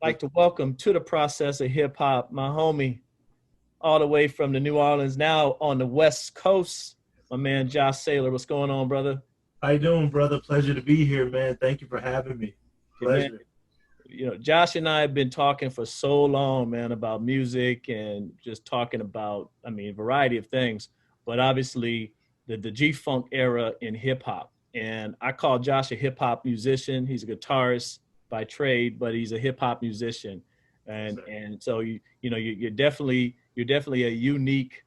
Like to welcome to the process of hip hop my homie all the way from the New Orleans, now on the West Coast, my man Josh Saylor. What's going on, brother? How you doing, brother? Pleasure to be here, man. Thank you for having me. Hey, man, Pleasure. Josh and I have been talking for so long, man, about music and just talking about, I mean, a variety of things, but obviously the G Funk era in hip hop. And I call Josh a hip hop musician. He's a guitarist by trade, but he's a hip hop musician. Yes, And sir. and so you're definitely a unique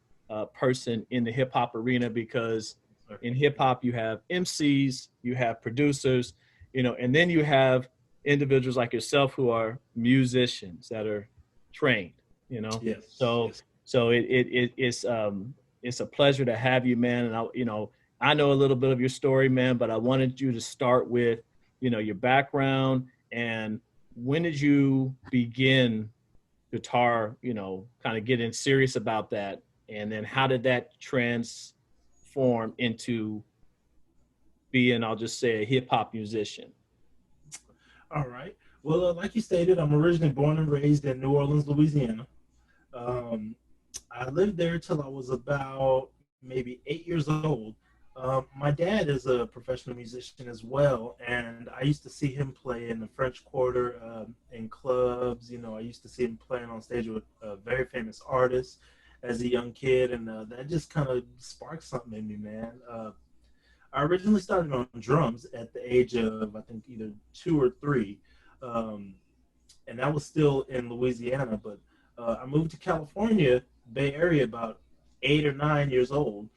person in the hip hop arena because Yes, sir. in hip hop you have MCs, you have producers, and then you have individuals like yourself who are musicians that are trained, you know. Yes, So yes. so it's a pleasure to have you, man. And I know a little bit of your story, man, but I wanted you to start with, your background and when did you begin guitar, kind of getting serious about that, and then how did that transform into being, I'll just say, a hip hop musician? All right. Well, like you stated, I'm originally born and raised in New Orleans, Louisiana. Um, I lived there till I was about maybe 8 years old. My dad is a professional musician as well, and I used to see him play in the French Quarter in clubs. I used to see him playing on stage with very famous artists as a young kid, and that just kind of sparked something in me, man. I originally started on drums at the age of, I think, either 2 or 3. Um, and that was still in Louisiana. But I moved to California, Bay Area, about 8 or 9 years old,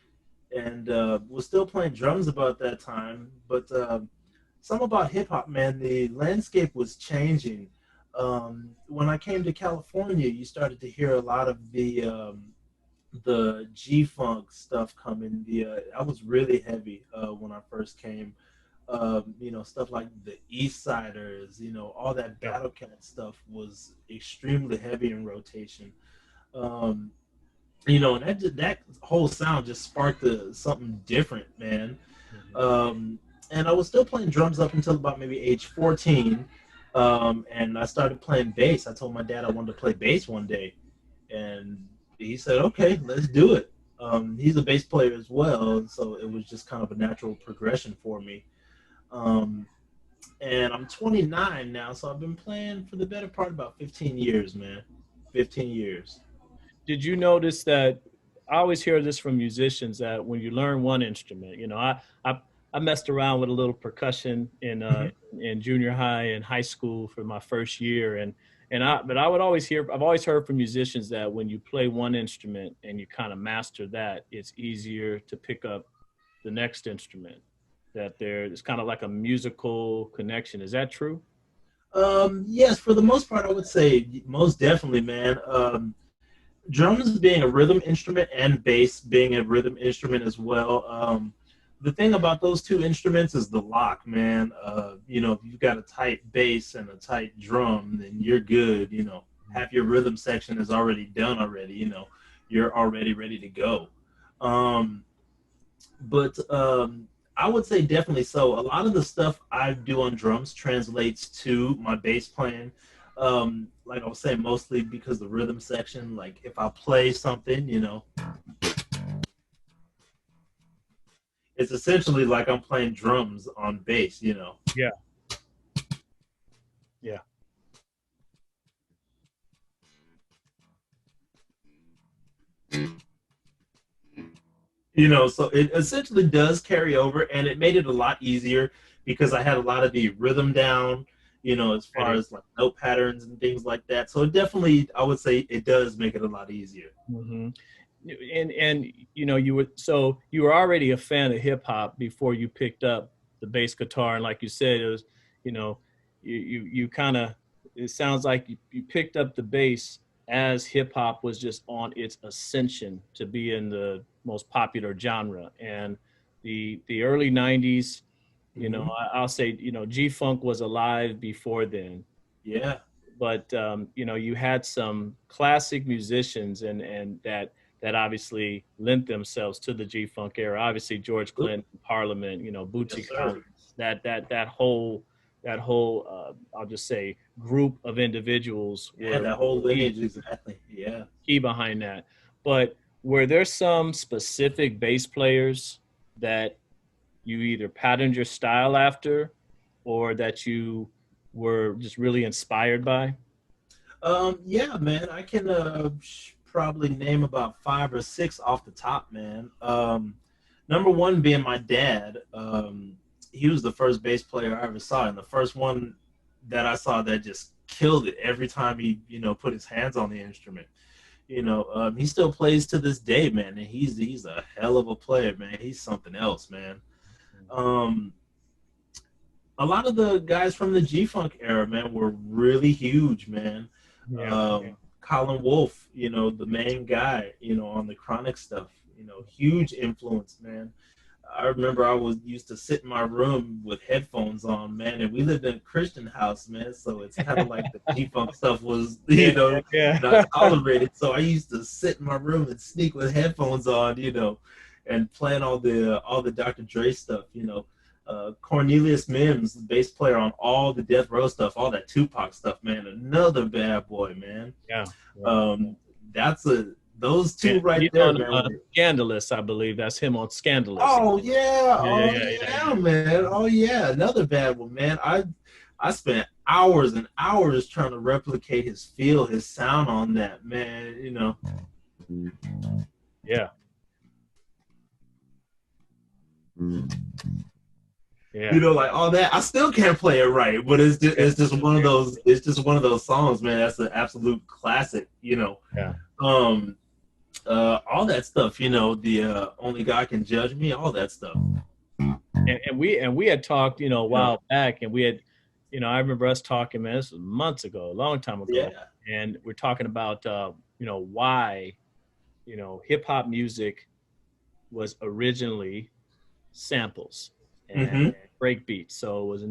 and was still playing drums about that time. But some about hip hop, man, the landscape was changing. When I came to California, you started to hear a lot of the G Funk stuff coming. I was really heavy when I first came. Stuff like the East Siders, all that Yeah. Battle Cat stuff was extremely heavy in rotation. Um, and that whole sound just sparked something different, man. Mhm. Um, and I was still playing drums up until about maybe age 14. And I started playing bass. I told my dad I wanted to play bass one day, and he said, "Okay, let's do it." He's a bass player as well, and so it was just kind of a natural progression for me. Um, and I'm 29 now, so I've been playing for the better part of about 15 years, man. 15 years. Did you notice that I always hear this from musicians that when you learn one instrument, I messed around with a little percussion Mm-hmm. in junior high and high school for my first year, but I would always hear I've always heard from musicians that when you play one instrument and you kind of master that, it's easier to pick up the next instrument. That it's kind of like a musical connection. Is that true? Yes, for the most part, I would say most definitely, man. Drums being a rhythm instrument and bass being a rhythm instrument as well. The thing about those two instruments is the lock, man. If you've got a tight bass and a tight drum, then you're good. Half your rhythm section is already done already. You're already ready to go. Um, but I would say definitely so. A lot of the stuff I do on drums translates to my bass playing. Like I was saying, mostly because the rhythm section. Like if I play something, it's essentially like I'm playing drums on bass. Yeah, yeah. So it essentially does carry over, and it made it a lot easier because I had a lot of the rhythm down, as far Ready. as like note patterns and things like that. So it definitely, I would say, it does make it a lot easier. Hmm. And you were already a fan of hip hop before you picked up the bass guitar, and like you said, it was, you know you kind of, it sounds like you picked up the bass as hip hop was just on its ascension to be in the most popular genre. And the early 90s, Hmm. I'll say, G Funk was alive before then, Yeah. but you had some classic musicians and that obviously lent themselves to the G Funk era. Obviously, George Absolutely. Clinton, Parliament, Yes, Bootsy sir. Collins, that that whole I'll just say group of individuals Yeah, were that whole key, lineage, exactly. Yeah. key behind that. But were there some specific bass players that you either patterned your style after, or that you were just really inspired by? Yeah, man, I can probably name about five or six off the top, man. Number one being my dad. He was the first bass player I ever saw, and the first one that I saw that just killed it every time he, put his hands on the instrument. He still plays to this day, man, and he's a hell of a player, man. He's something else, man. Um, a lot of the guys from the G Funk era, man, were really huge, man. Yeah. Colin Wolf, the main guy, on the Chronic stuff, huge influence, man. I remember I was used to sit in my room with headphones on, man, and we lived in a Christian house, man. So it's kind of like the G Funk stuff was, Yeah, yeah. not tolerated. So I used to sit in my room and sneak with headphones on, and playing all the Dr. Dre stuff, Cornelius Mims, the bass player on all the Death Row stuff, all that Tupac stuff, man. Another bad boy, man. Yeah. Um, that's those two And right he's there, on man. Scandalous, I believe. That's him on Scandalous. Oh yeah, Yeah, oh yeah, yeah, yeah, man. Oh yeah, another bad one, man. I spent hours and hours trying to replicate his feel, his sound on that, man. yeah, yeah, Like all that. I still can't play it right, but it's just one of those. It's just one of those songs, man. That's an absolute classic. yeah. Um, all that stuff. The Only God Can Judge Me. All that stuff. And we had talked, a Yeah. while back, and we had, I remember us talking, man. This was months ago, a long time ago, Yeah. and we're talking about, why, hip hop music was originally samples and Mm-hmm. break beats. So it was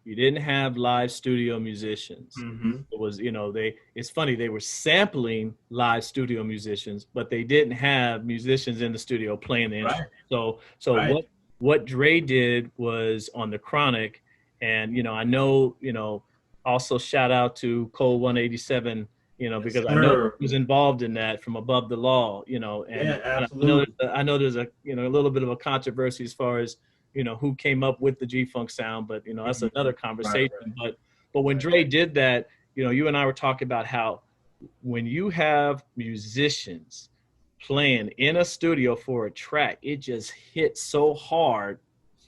you didn't have live studio musicians. Mm-hmm. It was, it's funny, they were sampling live studio musicians, but they didn't have musicians in the studio playing the Right. instrument. So Right. what Dre did was on the Chronic, and, I know, also shout out to Cole 187, Yes, because I know sir. he was involved in that from Above the Law, Yeah, and I know absolutely. there's a a little bit of a controversy as far as who came up with the G Funk sound, but that's Mhm. another Right. conversation. But when Right. Dre did that, you and I were talking about how when you have musicians playing in a studio for a track, it just hits so hard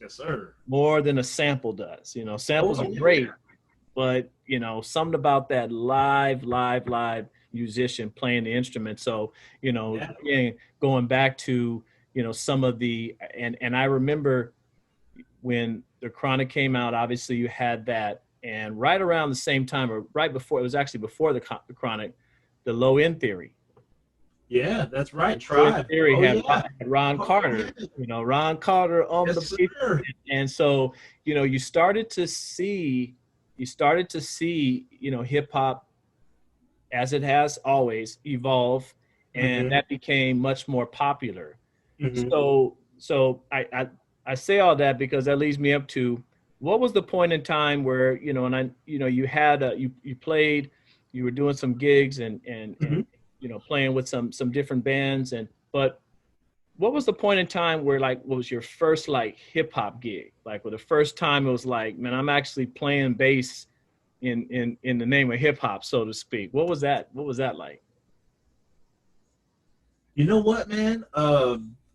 Yes, sir. more than a sample does. Samples Oh are yeah. great, but something about that live musician playing the instrument. So Yeah. again, going back to some of the and I remember when the Chronic came out, obviously you had that, and right around the same time, or right before, it was actually before the Chronic, the Low End Theory. Yeah, that's right. The Low End Tribe. Theory Oh had yeah. Ron Oh Carter, yeah. Ron Carter on Yes, the beat. sir. And so you started to see hip hop, as it has always, evolve, and Mm-hmm. that became much more popular. Mm-hmm. So I say all that because that leads me up to, what was the point in time where and I you had you played, you were doing some gigs, and Mm-hmm. playing with some different bands, but what was the point in time where, like, what was your first, like, hip hop gig, like, where the first time it was like, man, I'm actually playing bass in the name of hip hop, so to speak? What was that like? You know what, man?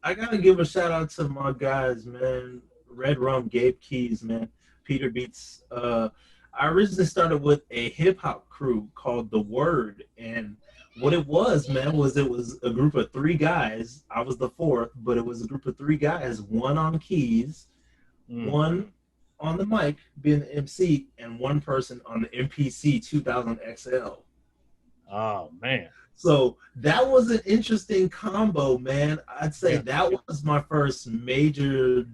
I gotta give a shout out to my guys, man. Red Rum, Gabe Keys, man. Peter Beats. I originally started with a hip hop crew called The Word, and what it was, man, was it was a group of three guys. I was the fourth, but it was a group of three guys, one on keys, Mm. one on the mic, being the MC, and one person on the MPC 2000 XL. Oh man. So that was an interesting combo, man. I'd say Yeah. that was my first major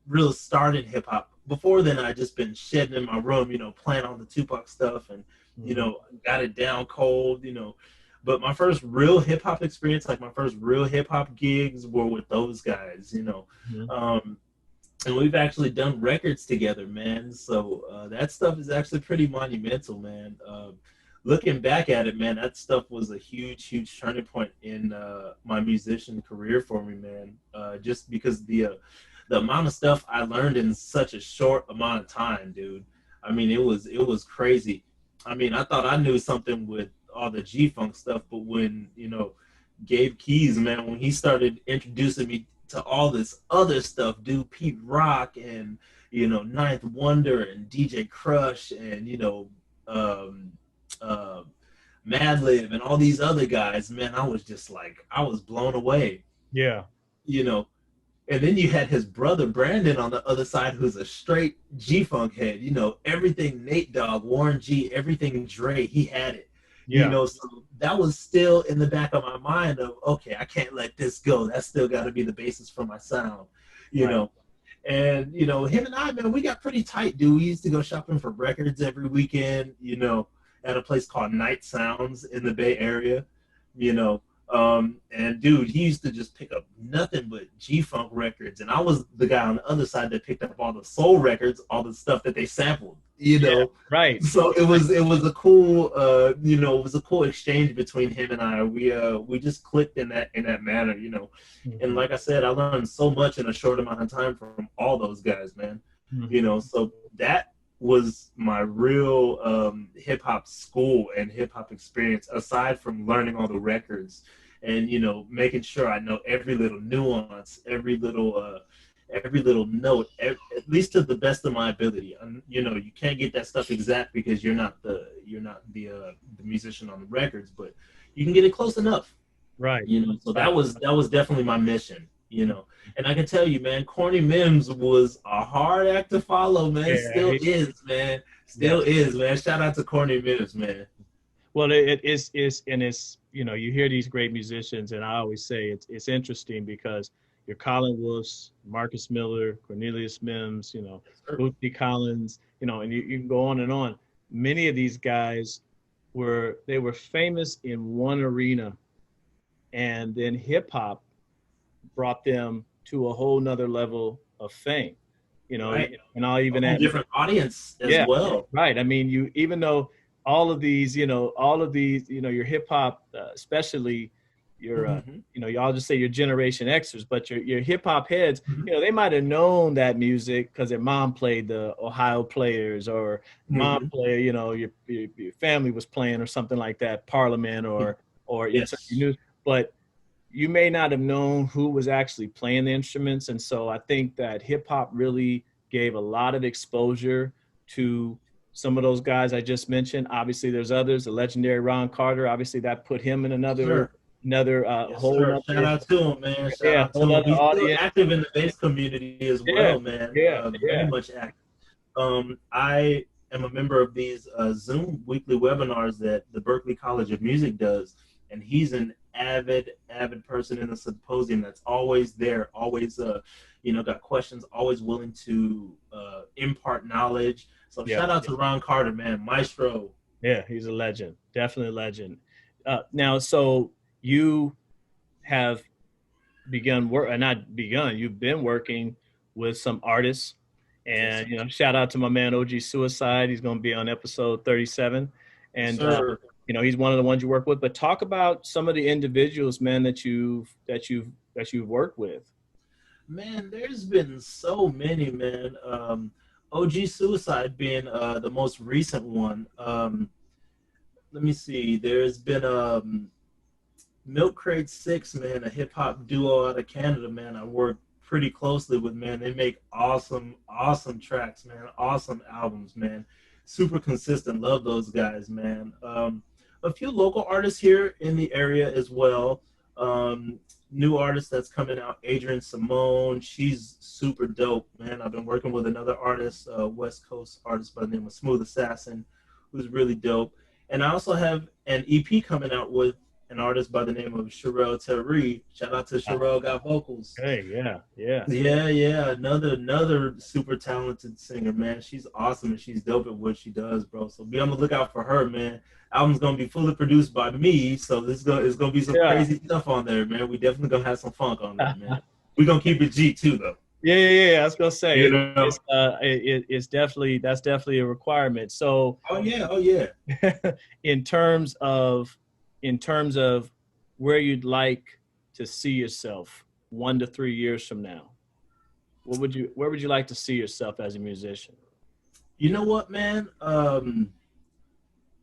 real start in hip hop. Before then, I'd just been shedding in my room, playing on the Tupac stuff and, Mhm. got it down cold. But my first real hip hop experience, like my first real hip hop gigs, were with those guys. Mhm. Um, and we've actually done records together, man. So that stuff is actually pretty monumental, man. Looking back at it, man, that stuff was a huge, huge turning point in my musician career for me, man. Just because the amount of stuff I learned in such a short amount of time, dude. I mean, it was crazy. I mean, I thought I knew something with all the G Funk stuff, but when Gabe Keys, man, when he started introducing me to all this other stuff, dude, Pete Rock and Ninth Wonder and DJ Crush and um, uh, Madlib and all these other guys, man, I was just like, I was blown away, Yeah. you know. And then you had his brother Brandon on the other side, who's a straight G Funk head. Everything Nate Dogg, Warren G, everything Dre, he had it. Yeah. So that was still in the back of my mind of, okay, I can't let this go. That's still got to be the basis for my sound, you Right. know. And him and I, man, we got pretty tight, dude. We used to go shopping for records every weekend, at a place called Night Sounds in the Bay Area, you know. And dude, he used to just pick up nothing but G Funk records, and I was the guy on the other side that picked up all the soul records, all the stuff that they sampled, Yeah. Right. So it was a cool it was a cool exchange between him and I. We just clicked in that manner. And Hmm. like I said, I learned so much in a short amount of time from all those guys, man. Hmm. So that was my real hip hop school and hip hop experience, aside from learning all the records and making sure I know every little nuance, every little note, at least to the best of my ability. And you can't get that stuff exact because you're not the musician on the records, but you can get it close enough. Right. So Right. that was definitely my mission. And I can tell you, man, Corny Mims was a hard act to follow, man. Yeah. Still is, man. Still Yes. is, man. Shout out to Corny Mims, man. Well, it is, and it's, you hear these great musicians, and I always say it's interesting because you're Colin Woofs, Marcus Miller, Cornelius Mims, Yes, sir. Bootsy Collins, and you can go on and on. Many of these guys they were famous in one arena, and then hip hop brought them to a whole nother level of fame. Right. And I'll A even whole add, different audience as yeah, well. right. I mean, you even though all of these, your hip hop, especially your, Mm-hmm. y'all just say your Generation Xers, but your hip hop heads, they might have known that music because their mom played the Ohio Players, or mom Mm-hmm. play, your family was playing or something like that, Parliament, or it's you Yes. knew, but you may not have known who was actually playing the instruments. And so I think that hip hop really gave a lot of exposure to some of those guys I just mentioned. Obviously, there's others. The legendary Ron Carter. Obviously, that put him in Yes, another sir. another Yes, whole sir. Shout other, out to him, man. Shout yeah, out to whole him. other He's still audience. active in the bass community as Yeah, well, man. yeah, Very yeah, much active. I am a member of these Zoom weekly webinars that the Berklee College of Music does, and he's an avid person in the symposium that's always there, always got questions, always willing to impart knowledge. So yeah, shout out to Ron Carter, man, maestro. yeah. He's a legend, definitely a legend. Now, so you have begun work, not begun, you've been working with some artists, Yes, and sir. shout out to my man OG Suicide. He's going to be on episode 37, Yes, and sir. he's one of the ones you work with. But talk about some of the individuals, man, that you've worked with. Man, there's been so many, man. OG Suicide being the most recent one. Let me see. There's been Milk Crate Six, man, a hip hop duo out of Canada, man. I work pretty closely with, man. They make awesome, awesome tracks, man. Awesome albums, man. Super consistent. Love those guys, man. A few local artists here in the area as well. New artist that's coming out, Adrian Simone. She's super dope, man. I've been working with another artist, West Coast artist by the name of Smooth Assassin, who's really dope. And I also have an EP coming out with an artist by the name of Sherelle Terry. Shout out to Sherelle Got Vocals. Hey, yeah, yeah, Yeah. Another super talented singer, man. She's awesome and she's dope at what she does, bro. So be on the lookout for her, man. Album's gonna be fully produced by me, so it's gonna be some yeah. crazy stuff on there, man. We definitely gonna have some funk on there, man. We gonna keep it G too, though. Yeah. I was gonna say You know? it's definitely that's definitely a requirement. So Oh yeah, oh yeah. in terms of in terms of where you'd like to see yourself 1 to 3 years from now, what would you where would you like to see yourself as a musician? You know what, man?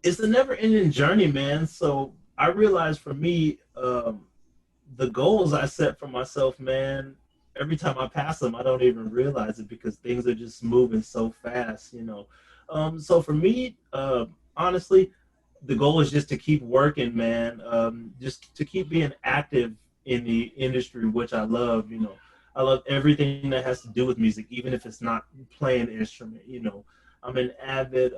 It's a never-ending journey, man. So I realized for me, the goals I set for myself, man, every time I pass them, I don't even realize it because things are just moving so fast, you know. So for me, honestly, the goal is just to keep working, man. Just to keep being active in the industry, which I love, you know. I love everything that has to do with music, even if it's not playing an instrument, you know. I'm an avid,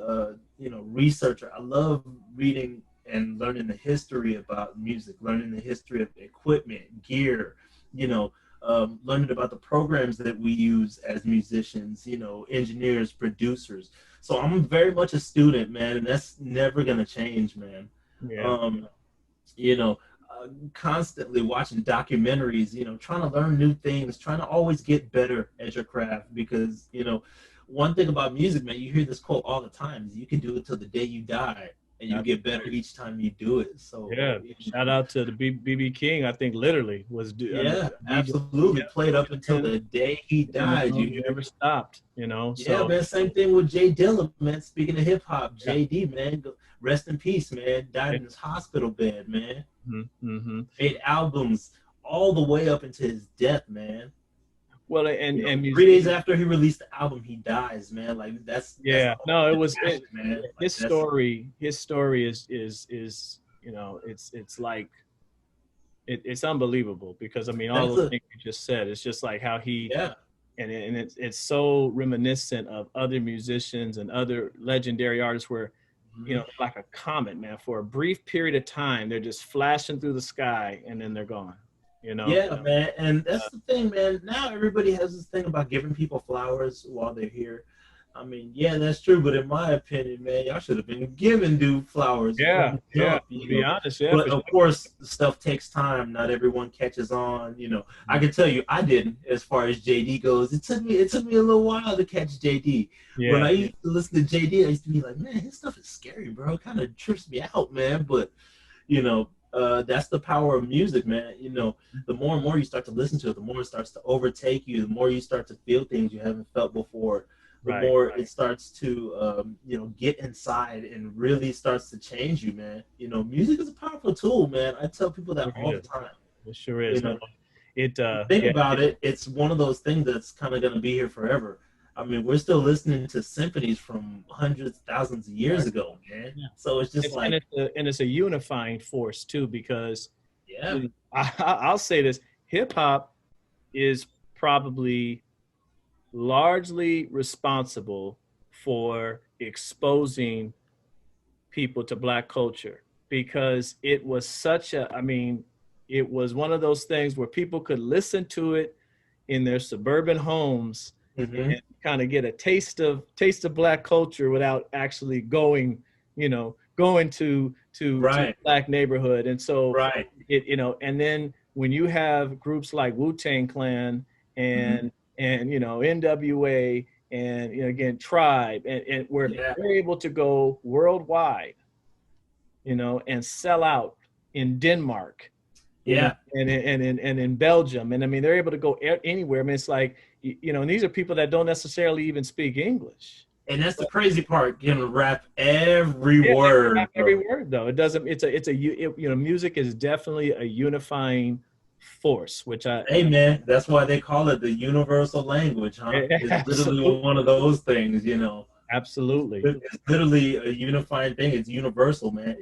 researcher. I love reading and learning the history about music, learning the history of equipment, gear, you know, learning about the programs that we use as musicians, you know, engineers, producers. So I'm very much a student, man, and that's never gonna change, man. Yeah. Um, you know, constantly watching documentaries, you know, trying to learn new things, trying to always get better at your craft because, you know, one thing about music, man, you hear this quote all the time: you can do it till the day you die, and you get better each time you do it. So, Yeah, you shout know, out to the BB King. I think literally I mean, yeah, DJ, absolutely. Played up until and the day he died. You hear never me? stopped. You know, Yeah, so man. Same thing with Jay Dilla, man. Speaking of hip hop, yeah. JD, man, rest in peace, man. Died Yeah. in his hospital bed, man. Mm-hmm. Made albums all the way up into his death, man. Well, You know, and 3 days music. after he released the album, he dies, man. Like that's Yeah, the no, it ultimate was passion, man. Like that's his story is you know it's like it's unbelievable because I mean all that's those a things you just said. It's just like how he yeah. and it's so reminiscent of other musicians and other legendary artists where you Mhm. know like a comet, man. For a brief period of time, they're just flashing through the sky and then they're gone. You know. Yeah, man. And that's the thing, man. Now everybody has this thing about giving people flowers while they're here. I mean, yeah, that's true. But in my opinion, man, y'all should have been giving dude flowers Yeah, from the yeah. jump, To you be know. honest, yeah, But for of sure. course, stuff takes time. Not everyone catches on, you know. I can tell you, I didn't. As far as JD goes, it took me a little while to catch JD. When Yeah, I used to listen to JD, I used to be like, man, his stuff is scary, bro. It kind of trips me out, man. But you know, that's the power of music, man. You know, the more and more you start to listen to it, the more it starts to overtake you, the more you start to feel things you haven't felt before, the right. more it starts to, get inside and really starts to change you, man. You know, music is a powerful tool, man. I tell people that Sure all the is. time. It sure You is. No, know, it think yeah, about it, it's one of those things that's kind of going to be here forever. I mean, we're still listening to symphonies from hundreds, thousands of years right. ago, man. Yeah. So it's just like, And it's a unifying force too because yeah, you know, I'll say this: hip hop is probably largely responsible for exposing people to black culture because it was such a I mean it was one of those things where people could listen to it in their suburban homes hmm and kind of get a taste of black culture without actually going going to right, the black neighborhood. And so right. it and then when you have groups like Wu-Tang Clan Mhm. and NWA and again Tribe and where Yeah, they're able to go worldwide, and sell out in Denmark, yeah, and in Belgium. And I mean, they're able to go anywhere. I mean, it's like, and these are people that don't necessarily even speak English. and that's the crazy part. Can rap every Yeah, they can rap word, every bro. word though. It doesn't, music is definitely a unifying force, which Hey, man, that's why they call it the universal language, huh? It's literally absolutely, one of those things, you know. absolutely. It's literally a unifying thing. It's universal, man.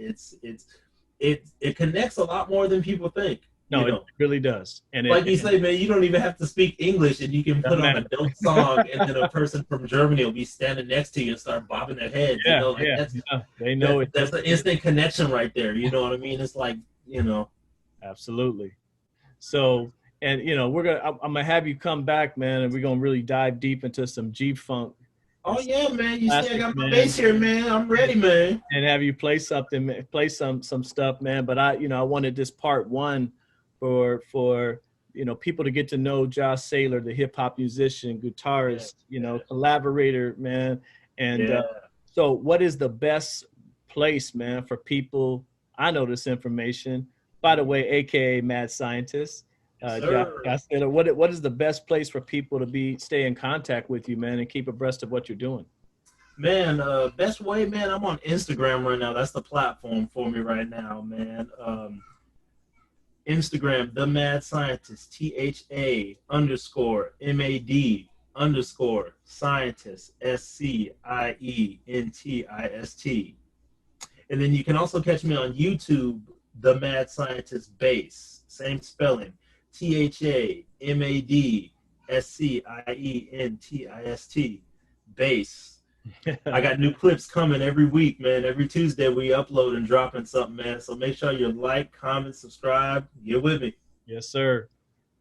It connects a lot more than people think, you No, it know. really does. And Like you say, man, you don't even have to speak English, and you can put doesn't on a matter. dope song, and then a person from Germany will be standing next to you and start bobbing their heads. You Yeah, know, like yeah, that's yeah. They know that it. that's an instant connection right there. You know what I mean? It's like, Absolutely. So, and I'm gonna have you come back, man, and we're gonna really dive deep into some G Funk and oh some yeah, man. You see, I classics, got my man, bass here, man. I'm ready, man. and have you play play some stuff, man. But I wanted this part one for people to get to know Josh Saylor, the hip hop musician, Yeah, guitarist, yeah, collaborator, man. And yeah. so, what is the best place, man, for people? I know this information, by the Mhm. way, aka Mad Scientist. Yes, Josh sir. Saylor, what is the best place for people to stay in contact with you, man, and keep abreast of what you're doing? Man, best way, man, I'm on Instagram right now. That's the platform for me right now, man. Instagram, the Mad Scientist, THA underscore MAD underscore scientist, SCIENTIST. And then you can also catch me on YouTube, the Mad Scientist Base. Same spelling, THAMADSCIENTIST Base. I got new clips coming every week, man. Every Tuesday we upload and dropping something, man. So make sure you like, comment, subscribe. Get with me. Yes, sir.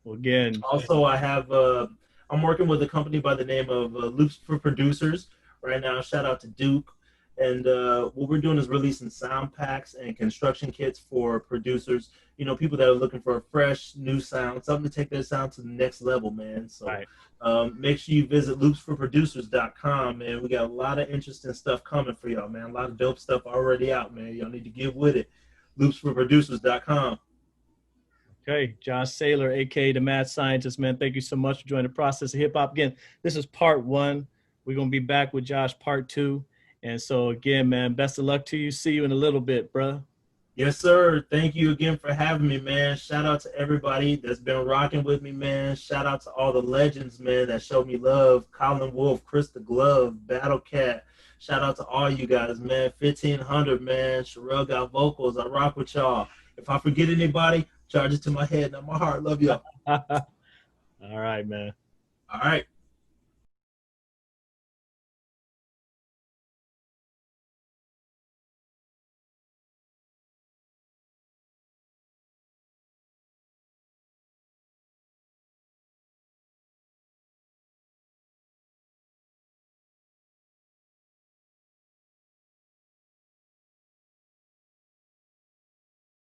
Well, again, Also, I'm working with a company by the name of Loops for Producers right now. Shout out to Duke. And what we're doing is releasing sound packs and construction kits for producers. People that are looking for a fresh new sound, something to take their sound to the next level, man. So right. make sure you visit loopsforproducers.com, man. We got a lot of interesting stuff coming for y'all, man. A lot of dope stuff already out, man. Y'all need to get with it. Loopsforproducers.com. Okay, Josh Saylor, aka the Mad Scientist, man. Thank you so much for joining the process of hip hop. Again, this is part one. We're gonna be back with Josh part two. And so again, man, best of luck to you. See you in a little bit, bro. Yes, sir. Thank you again for having me, man. Shout out to everybody that's been rocking with me, man. Shout out to all the legends, man, that showed me love. Colin Wolf, Chris the Glove, Battle Cat. Shout out to all you guys, man. 1500, man. Sherelle got vocals. I rock with y'all. If I forget anybody, charge it to my head, not my heart. Love y'all. All right, man. All right.